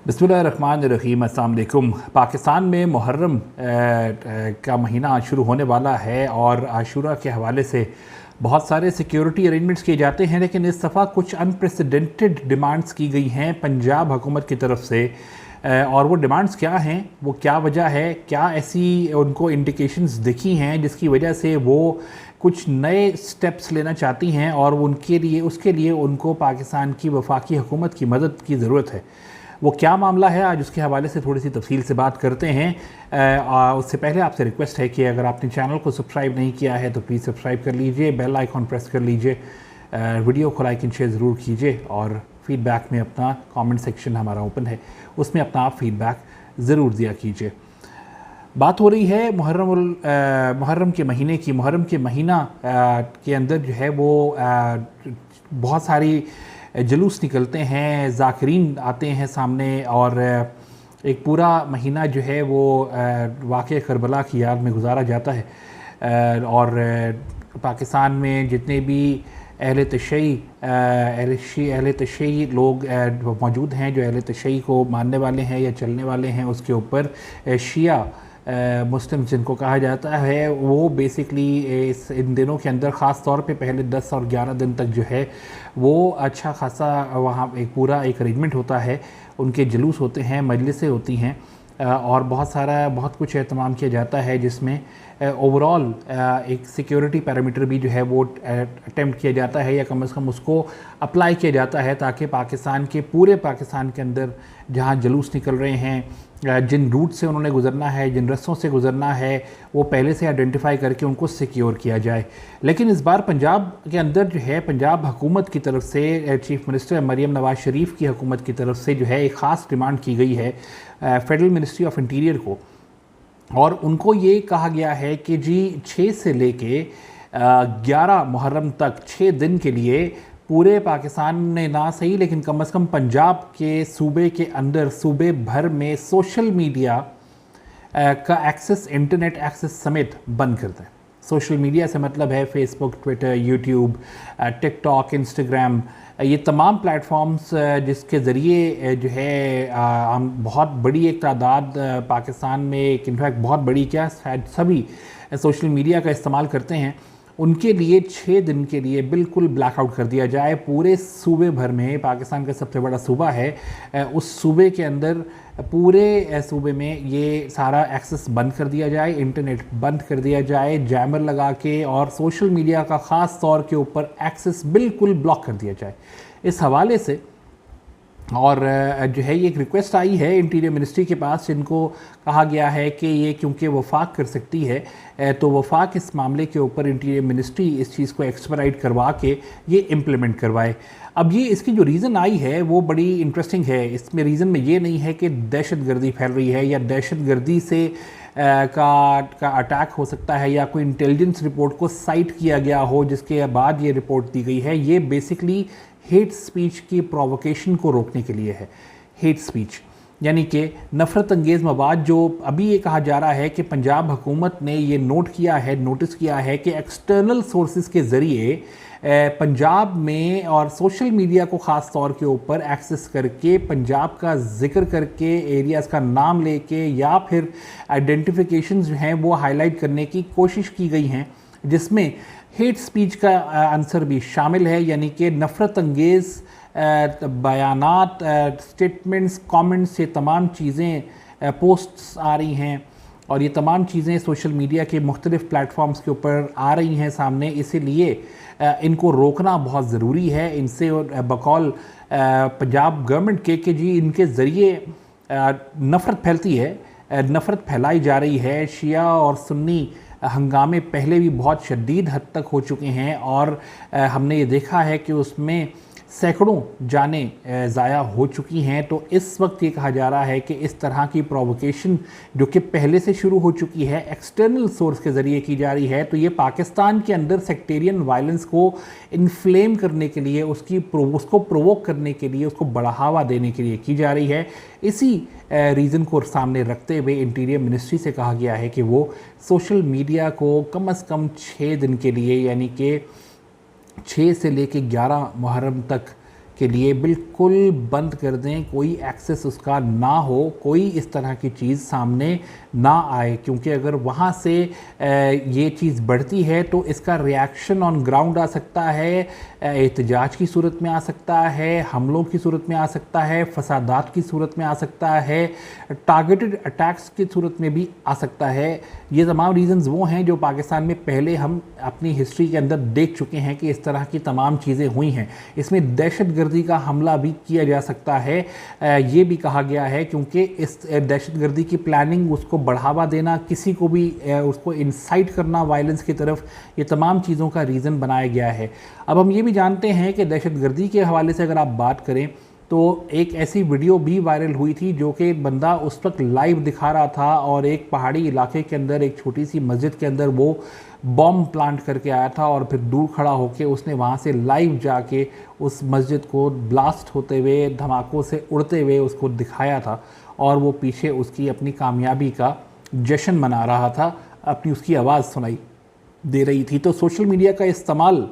बिस्मिल्लाहिर्रहमानिर्रहीम। अस्सलाम वालेकुम। पाकिस्तान में मुहर्रम का महीना आज शुरू होने वाला है और आशूरा के हवाले से बहुत सारे सिक्योरिटी अरेंजमेंट्स किए जाते हैं, लेकिन इस दफ़ा कुछ अनप्रेसिडेंटेड डिमांड्स की गई हैं पंजाब हुकूमत की तरफ से। और वो डिमांड्स क्या हैं, वो क्या वजह है, क्या ऐसी उनको इंडिकेशंस दिखी हैं जिसकी वजह से वो कुछ नए स्टेप्स लेना चाहती हैं और उसके लिए उनको पाकिस्तान की वफाकी हुकूमत की मदद की ज़रूरत है। वो क्या मामला है, आज उसके हवाले से थोड़ी सी तफसील से बात करते हैं। उससे पहले आपसे रिक्वेस्ट है कि अगर आपने चैनल को सब्सक्राइब नहीं किया है तो प्लीज़ सब्सक्राइब कर लीजिए, बेल आइकॉन प्रेस कर लीजिए, वीडियो को लाइक एंड शेयर ज़रूर कीजिए और फीडबैक में अपना कमेंट सेक्शन हमारा ओपन है, उसमें अपना आप फीडबैक ज़रूर दिया कीजिए। बात हो रही है मुहर्रम के महीने की। मुहर्रम के महीना के अंदर जो है वो बहुत सारी जुलूस निकलते हैं, ज़ाकिरीन आते हैं सामने और एक पूरा महीना जो है वो वाक़या करबला की याद में गुजारा जाता है। और पाकिस्तान में जितने भी अहले तशय्युई लोग मौजूद हैं, जो अहले तशय्युई को मानने वाले हैं या चलने वाले हैं, उसके ऊपर शिया मुस्लिम जिनको कहा जाता है, वो बेसिकली इन दिनों के अंदर ख़ास तौर पे पहले 10 और 11 दिन तक जो है वो अच्छा खासा वहाँ एक पूरा एक अरेंजमेंट होता है, उनके जुलूस होते हैं, मजलिसें होती हैं और बहुत कुछ एहतमाम किया जाता है, जिसमें ओवरऑल एक सिक्योरिटी पैरामीटर भी जो है वो अटेम्प्ट किया जाता है या कम से कम उसको अप्लाई किया जाता है, ताकि पूरे पाकिस्तान के अंदर जहाँ जुलूस निकल रहे हैं, जिन रूट से उन्होंने गुजरना है, जिन रस्तों से गुजरना है, वो पहले से आइडेंटिफाई करके उनको सिक्योर किया जाए। लेकिन इस बार पंजाब के अंदर जो है पंजाब हुकूमत की तरफ से, चीफ मिनिस्टर मरीम नवाज़ शरीफ की हुकूमत की तरफ से जो है एक ख़ास डिमांड की गई है फेडरल मिनिस्ट्री ऑफ इंटीरियर को, और उनको ये कहा गया है कि जी 6 से लेके 11 मुहर्रम तक 6 दिन के लिए पूरे पाकिस्तान में ना सही लेकिन कम से कम पंजाब के सूबे के अंदर सूबे भर में सोशल मीडिया का एक्सेस, इंटरनेट एक्सेस समेत बंद कर दें। सोशल मीडिया से मतलब है Facebook, Twitter, YouTube, TikTok, Instagram, ये तमाम प्लेटफॉर्म्स जिसके ज़रिए जो है हम बहुत बड़ी एक तादाद पाकिस्तान में, इनफैक्ट बहुत बड़ी क्या शायद सभी सोशल मीडिया का इस्तेमाल करते हैं, उनके लिए 6 दिन के लिए बिल्कुल ब्लैकआउट कर दिया जाए पूरे सूबे भर में। पाकिस्तान का सबसे बड़ा सूबा है, उस सूबे के अंदर पूरे सूबे में ये सारा एक्सेस बंद कर दिया जाए, इंटरनेट बंद कर दिया जाए जैमर लगा के, और सोशल मीडिया का ख़ास तौर के ऊपर एक्सेस बिल्कुल ब्लॉक कर दिया जाए। इस हवाले से और जो है ये एक रिक्वेस्ट आई है इंटीरियर मिनिस्ट्री के पास, जिनको कहा गया है कि ये क्योंकि वफाक कर सकती है तो वफाक इस मामले के ऊपर इंटीरियर मिनिस्ट्री इस चीज़ को एक्सपेडाइट करवा के ये इम्प्लीमेंट करवाए। अब ये इसकी जो रीज़न आई है वो बड़ी इंटरेस्टिंग है। इसमें रीज़न में ये नहीं है कि दहशत गर्दी फैल रही है या दहशत गर्दी से का अटैक हो सकता है या कोई इंटेलिजेंस रिपोर्ट को साइट किया गया हो जिसके बाद ये रिपोर्ट दी गई है। ये बेसिकली हेट स्पीच की प्रोवोकेशन को रोकने के लिए है। हेट स्पीच यानी कि नफ़रत अंगेज़ मवाद, जो अभी ये कहा जा रहा है कि पंजाब हुकूमत ने ये नोटिस किया है कि एक्सटर्नल सोर्सेज के ज़रिए पंजाब में और सोशल मीडिया को ख़ास तौर के ऊपर एक्सेस करके पंजाब का जिक्र करके, एरियाज़ का नाम लेके या फिर आइडेंटिफिकेशंस जो हैं वो हाईलाइट करने की कोशिश की गई हैं, जिसमें हेट स्पीच का आंसर भी शामिल है। यानी कि नफ़रत अंगेज़ बयानात, स्टेटमेंट्स, कमेंट्स, ये तमाम चीज़ें पोस्ट्स आ रही हैं और ये तमाम चीज़ें सोशल मीडिया के मुख्तलिफ़ प्लेटफॉर्म्स के ऊपर आ रही हैं सामने। इसीलिए इनको रोकना बहुत ज़रूरी है। इनसे बकौल पंजाब गवर्नमेंट के जी इनके ज़रिए नफ़रत फैलती है, नफ़रत फैलाई जा रही है। शिया और सुन्नी हंगामे पहले भी बहुत शदीद हद तक हो चुके हैं और हमने ये देखा है कि उसमें सैकड़ों जानें ज़ाया हो चुकी हैं। तो इस वक्त ये कहा जा रहा है कि इस तरह की प्रोवोकेशन जो कि पहले से शुरू हो चुकी है, एक्सटर्नल सोर्स के ज़रिए की जा रही है, तो ये पाकिस्तान के अंदर सेक्टेरियन वायलेंस को इन्फ्लेम करने के लिए, उसको प्रोवोक करने के लिए, उसको बढ़ावा देने के लिए की जा रही है। इसी रीज़न को सामने रखते हुए इंटीरियर मिनिस्ट्री से कहा गया है कि वो सोशल मीडिया को कम से कम 6 दिन के लिए, यानी कि 6 से लेकर 11 मुहर्रम तक के लिए बिल्कुल बंद कर दें, कोई एक्सेस उसका ना हो, कोई इस तरह की चीज़ सामने ना आए, क्योंकि अगर वहाँ से ये चीज़ बढ़ती है तो इसका रिएक्शन ऑन ग्राउंड आ सकता है, एहतजाज की सूरत में आ सकता है, हमलों की सूरत में आ सकता है, फसादात की सूरत में आ सकता है, टारगेटेड अटैक्स की सूरत में भी आ सकता है। ये तमाम रीज़न्स वो हैं जो पाकिस्तान में पहले हम अपनी हिस्ट्री के अंदर देख चुके हैं कि इस तरह की तमाम चीज़ें हुई हैं। इसमें दहशतगर्दी का हमला भी किया जा सकता है, ये भी कहा गया है, क्योंकि इस दहशतगर्दी की प्लानिंग, उसको बढ़ावा देना, किसी को भी उसको इंसाइट करना वायलेंस की तरफ, ये तमाम चीज़ों का रीज़न बनाया गया है। अब हम ये भी जानते हैं कि दहशतगर्दी के हवाले से अगर आप बात करें तो एक ऐसी वीडियो भी वायरल हुई थी जो कि बंदा उस वक्त लाइव दिखा रहा था और एक पहाड़ी इलाके के अंदर एक छोटी सी मस्जिद के अंदर वो बॉम्ब प्लांट करके आया था और फिर दूर खड़ा होकर उसने वहाँ से लाइव जाके उस मस्जिद को ब्लास्ट होते हुए, धमाकों से उड़ते हुए उसको दिखाया था और वो पीछे उसकी अपनी कामयाबी का जश्न मना रहा था, अपनी उसकी आवाज़ सुनाई दे रही थी। तो सोशल मीडिया का इस्तेमाल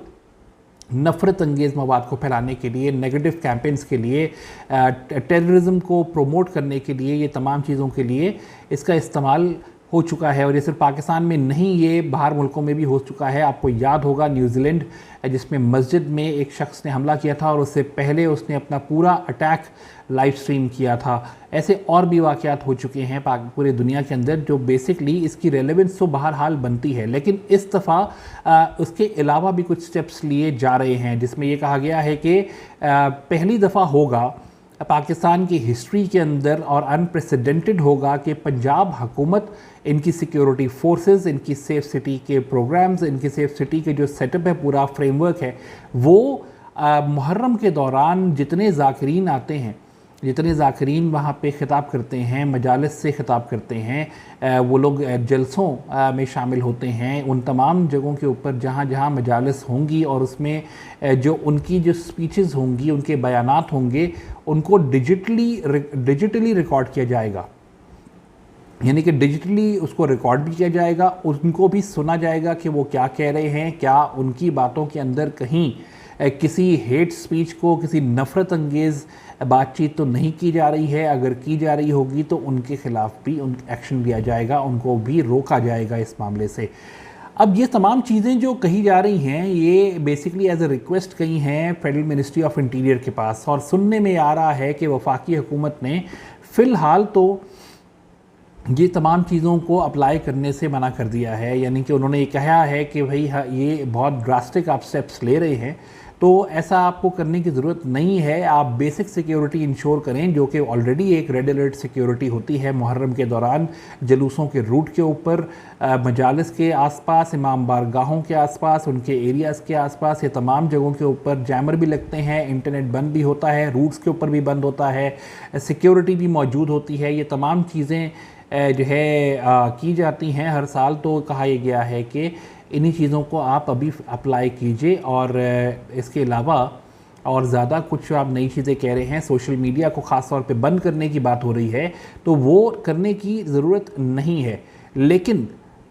नफ़रत अंगेज़ मवाद को फैलाने के लिए, नेगेटिव कैंपेन्स के लिए, टेररिज्म को प्रोमोट करने के लिए, ये तमाम चीज़ों के लिए इसका इस्तेमाल हो चुका है। और ये सिर्फ पाकिस्तान में नहीं, ये बाहर मुल्कों में भी हो चुका है। आपको याद होगा न्यूजीलैंड जिसमें मस्जिद में एक शख्स ने हमला किया था और उससे पहले उसने अपना पूरा अटैक लाइव स्ट्रीम किया था। ऐसे और भी वाक़यात हो चुके हैं पूरे दुनिया के अंदर जो बेसिकली इसकी रेलेवेंस तो बहरहाल बनती है, लेकिन इस दफ़ा उसके अलावा भी कुछ स्टेप्स लिए जा रहे हैं, जिसमें ये कहा गया है कि पहली दफ़ा होगा पाकिस्तान की हिस्ट्री के अंदर और अनप्रेसिडेंटेड होगा कि पंजाब हुकूमत, इनकी सिक्योरिटी फोर्सेस, इनकी सेफ सिटी के प्रोग्राम्स, इनकी सेफ सिटी के जो सेटअप है, पूरा फ्रेमवर्क है, वो मुहर्रम के दौरान जितने ज़ाकिरीन आते हैं, जितने ज़ाकिरीन वहाँ पे ख़िताब करते हैं, मजालिस से ख़िताब करते हैं, वो लोग जलसों में शामिल होते हैं, उन तमाम जगहों के ऊपर जहाँ जहाँ मजालिस होंगी और उसमें जो उनकी जो स्पीचेस होंगी, उनके बयानात होंगे, उनको डिजिटली रिकॉर्ड किया जाएगा। यानी कि डिजिटली उसको रिकॉर्ड भी किया जाएगा, उनको भी सुना जाएगा कि वो क्या कह रहे हैं, क्या उनकी बातों के अंदर कहीं किसी हेट स्पीच को, किसी नफ़रत अंगेज़ बातचीत तो नहीं की जा रही है। अगर की जा रही होगी तो उनके ख़िलाफ़ भी एक्शन लिया जाएगा, उनको भी रोका जाएगा इस मामले से। अब ये तमाम चीज़ें जो कही जा रही हैं, ये बेसिकली एज ए रिक्वेस्ट कही हैं फेडरल मिनिस्ट्री ऑफ इंटीरियर के पास, और सुनने में आ रहा है कि वफाकी हुकूमत ने फ़िलहाल तो ये तमाम चीज़ों को अप्लाई करने से मना कर दिया है। यानी कि उन्होंने ये कहा है कि भाई ये बहुत ड्रास्टिक आप स्टेप्स ले रहे हैं, तो ऐसा आपको करने की ज़रूरत नहीं है। आप बेसिक सिक्योरिटी इंश्योर करें, जो कि ऑलरेडी एक रेड अलर्ट सिक्योरिटी होती है मुहर्रम के दौरान, जुलूसों के रूट के ऊपर, मजालिस के आसपास, इमाम बारगाहों के आसपास, उनके एरियाज़ के आसपास, ये तमाम जगहों के ऊपर जैमर भी लगते हैं, इंटरनेट बंद भी होता है, रूट्स के ऊपर भी बंद होता है, सिक्योरिटी भी मौजूद होती है। ये तमाम चीज़ें जो है की जाती हैं हर साल। तो कहा यह गया है कि इन्हीं चीज़ों को आप अभी अप्लाई कीजिए, और इसके अलावा और ज़्यादा कुछ आप नई चीज़ें कह रहे हैं, सोशल मीडिया को ख़ास तौर पे बंद करने की बात हो रही है, तो वो करने की ज़रूरत नहीं है। लेकिन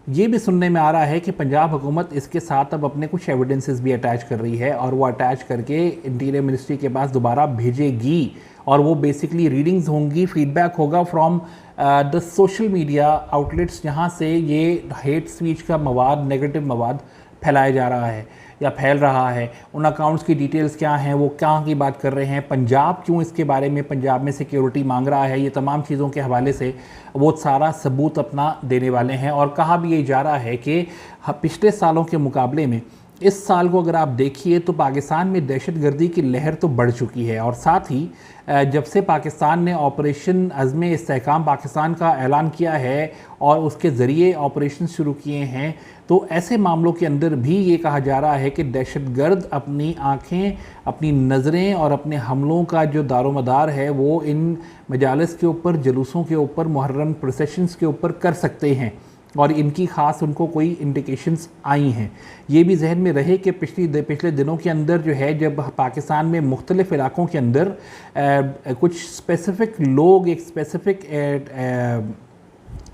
ये भी सुनने में आ रहा है कि पंजाब हुकूमत इसके साथ अब अपने कुछ एविडेंसेस भी अटैच कर रही है, और वो अटैच करके इंटीरियर मिनिस्ट्री के पास दोबारा भेजेगी, और वो बेसिकली रीडिंग्स होंगी, फीडबैक होगा from the social media outlets, जहाँ से ये हेट स्पीच का मवाद, नेगेटिव मवाद फैलाया जा रहा है या फैल रहा है। उन अकाउंट्स की डिटेल्स क्या हैं, वो कहाँ की बात कर रहे हैं, पंजाब क्यों इसके बारे में, पंजाब में सिक्योरिटी मांग रहा है, ये तमाम चीज़ों के हवाले से वो सारा सबूत अपना देने वाले हैं। और कहा भी यही जा रहा है कि पिछले सालों के मुकाबले में इस साल को अगर आप देखिए तो पाकिस्तान में दहशतगर्दी की लहर तो बढ़ चुकी है, और साथ ही जब से पाकिस्तान ने ऑपरेशन अज़्म इस्तेहकाम पाकिस्तान का ऐलान किया है और उसके ज़रिए ऑपरेशन शुरू किए हैं, तो ऐसे मामलों के अंदर भी ये कहा जा रहा है कि दहशतगर्द अपनी आँखें, अपनी नज़रें और अपने हमलों का जो दारोमदार है वो इन मजालिस के ऊपर, जुलूसों के ऊपर, मुहर्रम प्रोसेशंस के ऊपर कर सकते हैं, और इनकी ख़ास उनको कोई इंडिकेशंस आई हैं। ये भी जहन में रहे कि पिछले दिनों के अंदर जो है, जब पाकिस्तान में मुख्तलिफ़ इलाक़ों के अंदर कुछ स्पेसिफ़िक लोग एक स्पेसिफ़िक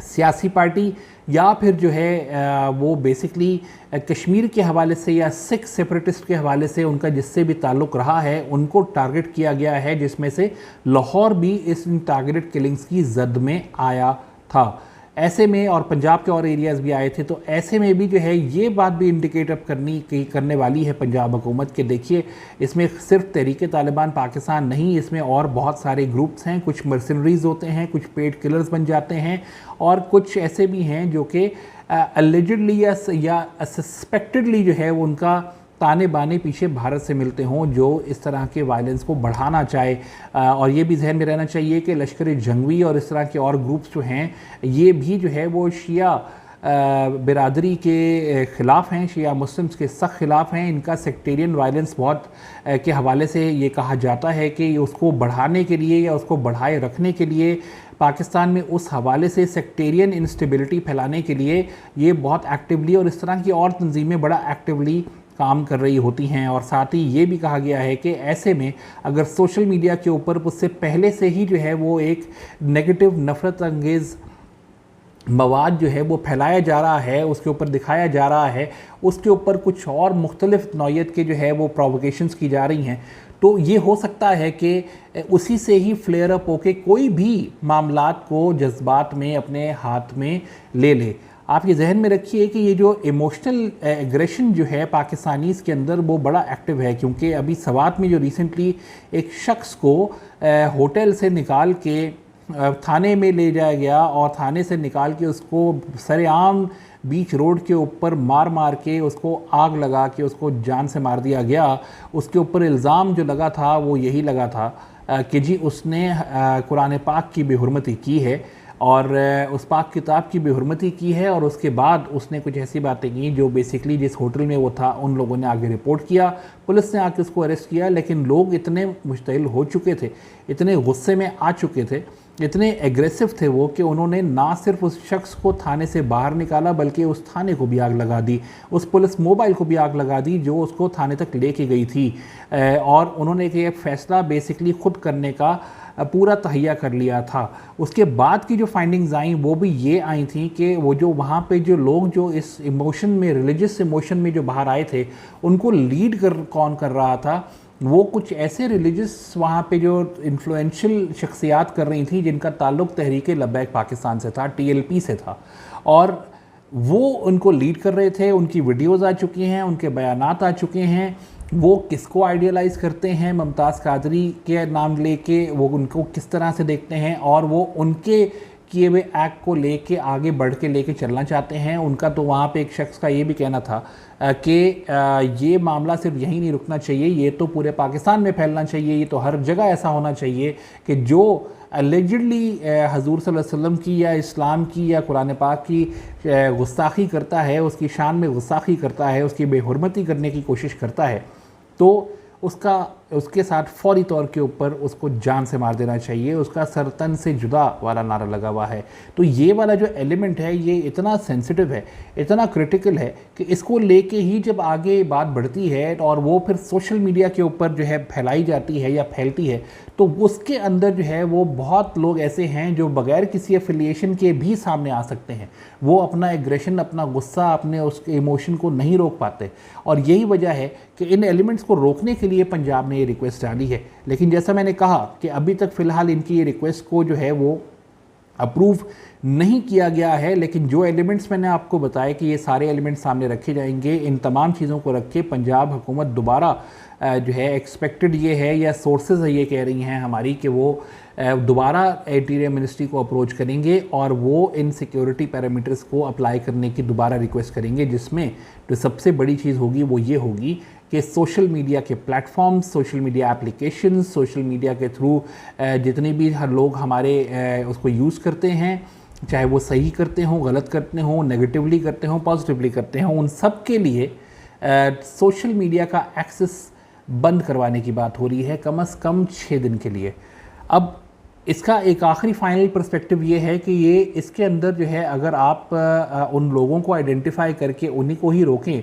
सियासी पार्टी या फिर जो है वो बेसिकली कश्मीर के हवाले से या सिख सेपरेटिस्ट के हवाले से उनका जिससे भी ताल्लुक़ रहा है उनको टारगेट किया गया है, जिसमें से लाहौर भी इस टारगेटेड किलिंग्स की जद में आया था। ऐसे में और पंजाब के और एरियाज़ भी आए थे, तो ऐसे में भी जो है ये बात भी इंडिकेट अप करने वाली है पंजाब हुकूमत के देखिए इसमें सिर्फ तहरीक तालिबान पाकिस्तान नहीं, इसमें और बहुत सारे ग्रुप्स हैं, कुछ मर्सनरीज होते हैं, कुछ पेड किलर्स बन जाते हैं और कुछ ऐसे भी हैं जो कि अलिजिडली या सस्पेक्टेडली जो है वो उनका ताने बाने पीछे भारत से मिलते हों जो इस तरह के वायलेंस को बढ़ाना चाहे। और ये भी जहन में रहना चाहिए कि लश्कर जंगवी और इस तरह के और ग्रुप्स जो हैं ये भी जो है वो शिया बिरादरी के ख़िलाफ़ हैं, शिया मुस्लिम्स के सख्त ख़िलाफ़ हैं। इनका सेक्टेरियन वायलेंस बहुत के हवाले से ये कहा जाता है कि उसको बढ़ाने के लिए या उसको बढ़ाए रखने के लिए पाकिस्तान में उस हवाले से सेक्टेरियन इंस्टेबिलिटी फैलाने के लिए ये बहुत एक्टिवली और इस तरह की और तंजीमें बड़ा एक्टिवली काम कर रही होती हैं। और साथ ही ये भी कहा गया है कि ऐसे में अगर सोशल मीडिया के ऊपर उससे पहले से ही जो है वो एक नेगेटिव नफ़रत अंगेज़ मवाद जो है वो फैलाया जा रहा है, उसके ऊपर दिखाया जा रहा है, उसके ऊपर कुछ और मुख्तलिफ नौयत के जो है वो प्रोवोकेशंस की जा रही हैं, तो ये हो सकता है कि उसी से ही फ्लेयर अप होके कोई भी मामलात को जज्बात में अपने हाथ में ले ले। आप ये जहन में रखिए कि ये जो इमोशनल एग्रेशन जो है पाकिस्तानीज़ के अंदर वो बड़ा एक्टिव है, क्योंकि अभी सवात में जो रिसेंटली एक शख्स को होटल से निकाल के थाने में ले जाया गया और थाने से निकाल के उसको सरेआम बीच रोड के ऊपर मार मार के उसको आग लगा के उसको जान से मार दिया गया। उसके ऊपर इल्ज़ाम जो लगा था वो यही लगा था कि जी उसने कुरान पाक की बेहुरमती की है और उस पाक किताब की बेहुरमती की है, और उसके बाद उसने कुछ ऐसी बातें की जो बेसिकली जिस होटल में वो था उन लोगों ने आगे रिपोर्ट किया, पुलिस ने आके उसको अरेस्ट किया। लेकिन लोग इतने मुश्तइल हो चुके थे, इतने गुस्से में आ चुके थे, इतने एग्रेसिव थे वो कि उन्होंने ना सिर्फ उस शख्स को थाने से बाहर निकाला बल्कि उस थाने को भी आग लगा दी, उस पुलिस मोबाइल को भी आग लगा दी जो उसको थाने तक लेके गई थी। और उन्होंने ये फैसला बेसिकली ख़ुद करने का पूरा तहैया कर लिया था। उसके बाद की जो फाइंडिंग्स आई वो भी ये आई थी कि वो जो वहाँ पे जो लोग जो इस इमोशन में, रिलीजियस इमोशन में जो बाहर आए थे, उनको लीड कौन कर रहा था, वो कुछ ऐसे रिलीजियस वहाँ पे जो इन्फ्लुएंशियल शख्सियात कर रही थी जिनका ताल्लुक़ तहरीक लब्बैक पाकिस्तान से था, TLP से था, और वो उनको लीड कर रहे थे। उनकी वीडियोज़ आ चुकी हैं, उनके बयानात आ चुके हैं, वो किसको आइडियलाइज़ करते हैं, मुमताज़ कादरी के नाम लेके वो उनको किस तरह से देखते हैं और वो उनके किए हुए एक्ट को लेके आगे बढ़ के लेके चलना चाहते हैं। उनका तो वहाँ पे एक शख्स का ये भी कहना था कि ये मामला सिर्फ यहीं नहीं रुकना चाहिए, ये तो पूरे पाकिस्तान में फैलना चाहिए, ये तो हर जगह ऐसा होना चाहिए कि जो अलेजिडली हजूर सल्लल्लाहु अलैहि वसल्लम की या इस्लाम की या कुरान पाक की गुस्ताखी करता है, उसकी शान में गुस्ताखी करता है, उसकी बेहुरमती करने की कोशिश करता है, तो उसके साथ फौरी तौर के ऊपर उसको जान से मार देना चाहिए। उसका सरतन से जुदा वाला नारा लगा हुआ है। तो ये वाला जो एलिमेंट है ये इतना सेंसिटिव है, इतना क्रिटिकल है कि इसको लेके ही जब आगे बात बढ़ती है और वो फिर सोशल मीडिया के ऊपर जो है फैलाई जाती है या फैलती है, तो उसके अंदर जो है वो बहुत लोग ऐसे हैं जो बग़ैर किसी एफिलिएशन के भी सामने आ सकते हैं। वो अपना एग्रेशन, अपना गुस्सा, अपने उसके इमोशन को नहीं रोक पाते, और यही वजह है कि इन एलिमेंट्स को रोकने के लिए पंजाब ने ये रिक्वेस्ट डाली है। लेकिन जैसा मैंने कहा कि अभी तक फ़िलहाल इनकी ये रिक्वेस्ट को जो है वो अप्रूव नहीं किया गया है। लेकिन जो एलिमेंट्स मैंने आपको बताया कि ये सारे एलिमेंट्स सामने रखे जाएंगे, इन तमाम चीज़ों को रख के पंजाब हुकूमत दोबारा जो है एक्सपेक्टेड ये है या सोर्सेज ये कह रही हैं हमारी कि वो दोबारा इंटीरियर मिनिस्ट्री को अप्रोच करेंगे और वो इन सिक्योरिटी पैरामीटर्स को अप्लाई करने की दोबारा रिक्वेस्ट करेंगे, जिसमें जो सबसे बड़ी चीज़ होगी वो ये होगी कि सोशल मीडिया के platforms, social media applications, social media के थ्रू जितने भी हर लोग हमारे उसको यूज़ करते हैं, चाहे वो सही करते हों, गलत करते हों, नेगेटिवली करते हों, पॉजिटिवली करते हों, उन सब के लिए सोशल मीडिया का एक्सेस बंद करवाने की बात हो रही है, कम से कम 6 दिन के लिए। अब इसका एक आखिरी फाइनल पर्सपेक्टिव ये है कि ये इसके अंदर जो है अगर आप उन लोगों को आइडेंटिफाई करके उन्हीं को ही रोकें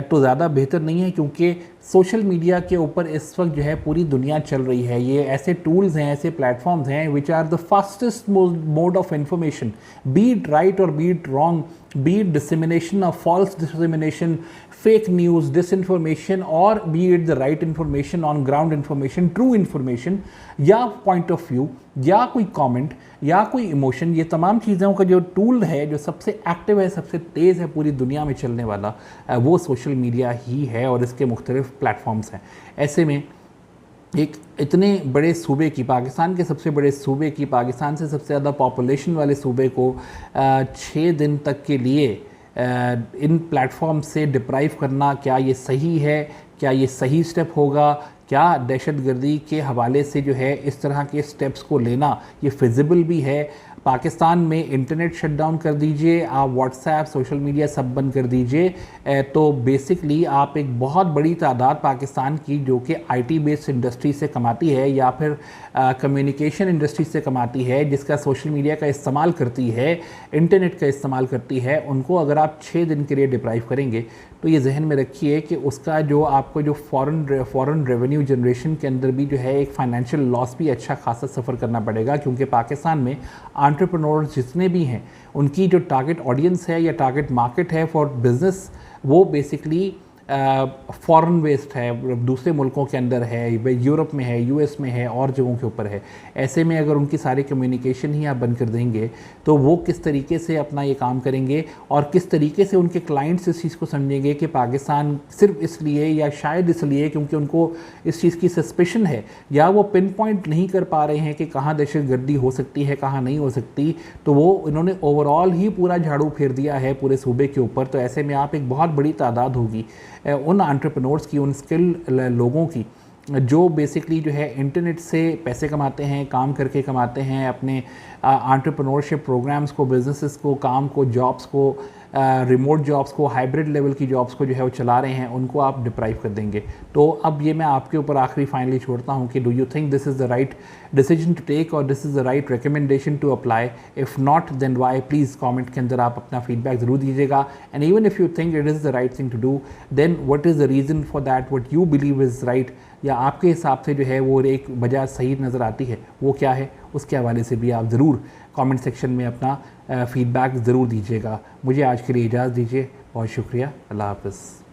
तो ज़्यादा बेहतर नहीं है, क्योंकि सोशल मीडिया के ऊपर इस वक्त जो है पूरी दुनिया चल रही है। ये ऐसे टूल्स हैं, ऐसे प्लेटफॉर्म्स हैं which are the fastest mode of information, be it right और be it wrong, be it dissemination of false dissemination, fake news, disinformation, और be it the right information, on ground information, true information, या point of view, या कोई comment, या कोई emotion. ये तमाम चीज़ों का जो टूल है, जो सबसे एक्टिव है, सबसे तेज़ है पूरी दुनिया में चलने वाला, वो सोशल मीडिया ही है और इसके मुख्तलिफ प्लेटफॉर्म्स हैं। ऐसे में एक इतने बड़े सूबे की, पाकिस्तान के सबसे बड़े सूबे की, पाकिस्तान से सबसे ज़्यादा पॉपुलेशन वाले सूबे को 6 दिन तक के लिए इन प्लेटफॉर्म से डिप्राइव करना, क्या ये सही है? क्या ये सही स्टेप होगा? क्या दहशतगर्दी के हवाले से जो है इस तरह के स्टेप्स को लेना ये फिजिबल भी है? पाकिस्तान में इंटरनेट शट डाउन कर दीजिए, आप व्हाट्सएप, सोशल मीडिया सब बंद कर दीजिए, तो बेसिकली आप एक बहुत बड़ी तादाद पाकिस्तान की जो कि आईटी बेस्ड इंडस्ट्री से कमाती है या फिर कम्युनिकेशन इंडस्ट्री से कमाती है, जिसका सोशल मीडिया का इस्तेमाल करती है, इंटरनेट का इस्तेमाल करती है, उनको अगर आप 6 दिन के लिए डिप्राइव करेंगे तो ये जहन में रखिए कि उसका जो आपको जो फॉरेन रेवेन्यू जनरेशन के अंदर भी जो है एक फ़ाइनेंशियल लॉस भी अच्छा खासा सफ़र करना पड़ेगा, क्योंकि पाकिस्तान में एंटरप्रेन्योर्स जितने भी हैं उनकी जो टारगेट ऑडियंस है या टारगेट मार्केट है फॉर बिज़नेस, वो बेसिकली फॉरेन बेस्ड है, दूसरे मुल्कों के अंदर है, यूरोप में है, यूएस में है, और जगहों के ऊपर है। ऐसे में अगर उनकी सारी कम्युनिकेशन ही आप बंद कर देंगे तो वो किस तरीके से अपना ये काम करेंगे और किस तरीके से उनके क्लाइंट्स इस चीज़ को समझेंगे कि पाकिस्तान सिर्फ इसलिए या शायद इसलिए क्योंकि उनको इस चीज़ की सस्पेशन है या वो पिन पॉइंट नहीं कर पा रहे हैं कि कहाँ दहशतगर्दी हो सकती है, कहाँ नहीं हो सकती, तो वो इन्होंने ओवरऑल ही पूरा झाड़ू फेर दिया है पूरे सूबे के ऊपर। तो ऐसे में आप एक बहुत बड़ी तादाद होगी उन एंटरप्रेन्योर्स की, उन स्किल लोगों की जो बेसिकली जो है इंटरनेट से पैसे कमाते हैं, काम करके कमाते हैं, अपने एंटरप्रेन्योरशिप प्रोग्राम्स को, बिजनेसेस को, काम को, जॉब्स को, रिमोट जॉब्स को, हाइब्रिड लेवल की जॉब्स को जो है वो चला रहे हैं, उनको आप डिप्राइव कर देंगे। तो अब ये मैं आपके ऊपर आखिरी फाइनली छोड़ता हूँ कि do you think this is the right decision to take और this is the right recommendation to apply? If not then why? Please comment के अंदर आप अपना फीडबैक ज़रूर दीजिएगा। And even if you think it is the right thing to do, then what is the reason for that, what you believe is right, या आपके हिसाब से जो है वो एक वजह सही नज़र आती है, वो क्या है? उसके हवाले से भी आप ज़रूर कमेंट सेक्शन में अपना फीडबैक ज़रूर दीजिएगा। मुझे आज के लिए इजाज़त दीजिए, बहुत शुक्रिया, अल्लाह हाफ़िज़।